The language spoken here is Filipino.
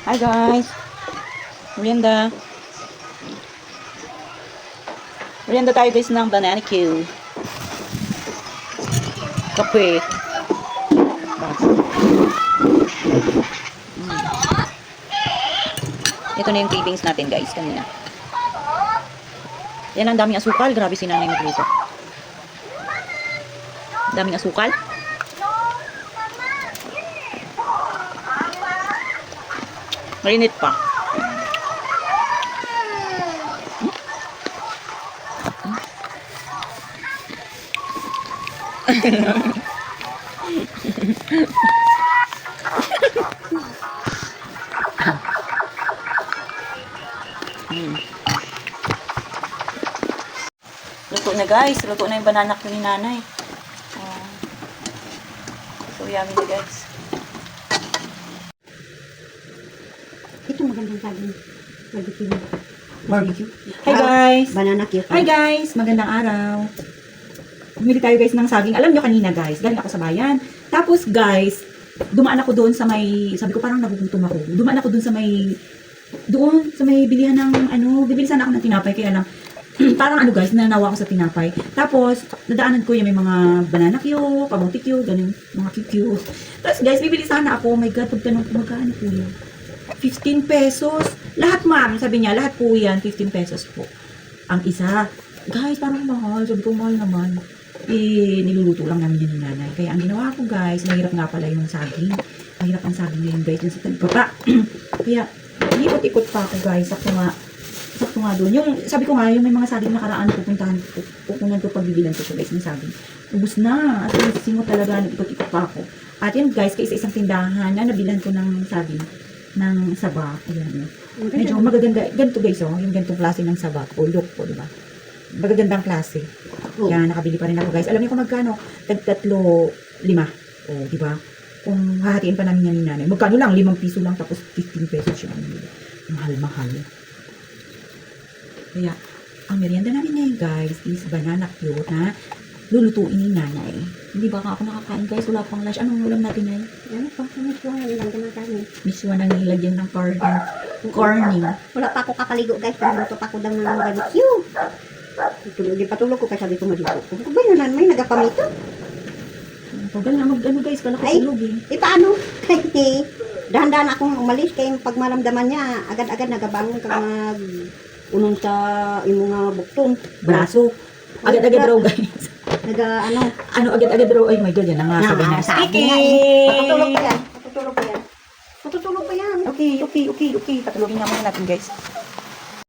Hi guys. Merienda. Merienda tayo guys ng banana Q. Kape. Ito na yung cravings natin guys kanina. Yan ang daming asukal. Grabe si nanay magluto. Daming asukal. Mainit pa. Luto na guys. Luto na yung banana ko ni nanay. So yummy na guys. Ito magandang saging. Barbecue. Barbecue. Hi guys! Banana cute. Hi guys! Magandang araw. Bumili tayo guys ng saging. Alam nyo kanina guys, galing ako sa bayan. Tapos guys, dumaan ako doon sa may, sabi ko parang nagugutom ako. Dumaan ako doon sa may bilihan ng bibili sana ako ng tinapay. Kaya lang, parang guys, nanawa ako sa tinapay. Tapos, nadaanan ko yung may mga banana Q, kabuti Q, ganun, mga QQ. Tapos guys, bibili sana ako. Oh my God, pagtanong ko, magkano po yun? 15 pesos. Lahat ma'am, sabi niya, lahat po yan, 15 pesos po. Ang isa. Guys, parang mahal. Sabi ko, mahal naman. Niluluto lang namin yun ng nanay. Kaya ang ginawa ko guys, mahirap nga pala yung saging. Mahirap ang saging ngayon guys, yung sa talipapa. Kaya, ikot-ikot pa ako guys. Sakto nga doon. Yung, sabi ko nga, yung may mga saging nakaraan, pupunan ko pagbibilan ko siya guys ng saging. Ubus na. At singo talaga, nag-ikot-ikot pa ako. At yun guys, kay isa-isang tindahan na nabilan ko ng saging ng sabak. Ayan. Medyo magaganda. Ganito guys, oh. Yung ganitong klase ng sabak. O look po, diba? Magagandang klase. Yan, nakabili pa rin ako guys. Alam niyo kung magkano? Tatlo, 5. O, diba? Kung hahatiin pa namin yan ni nanay. Magkano lang? 5 piso lang tapos 15 pesos siya. Mahal-mahal. Kaya, ang merienda namin ngayon guys is banana cute na lulutuin ni nanay. Hindi ba ako nakakain guys? Wala pang lunch. Anong ulam natin ay? Ano pa? Miswa na nilagyan ng kanin. Miswa na nilagyan ng corning. Wala pa ako kakaligo guys. Pagluto pa ako ng barbecue. Patulog ko kasi sabi ko maligo. Kung ba yun, may nagapamito? Tagal na guys. Kala ko tulog eh. Paano? Dahan-dahan akong umalis. Kaya pag maramdaman niya, agad-agad nagabangon ka unong sa yung mga bukton. Braso. Agad-agad raw guys. Agad-agad raw. Ay my God, yan na nga. Sabi na. Patutulog pa yan. Okay. Patulogin nga muna natin guys.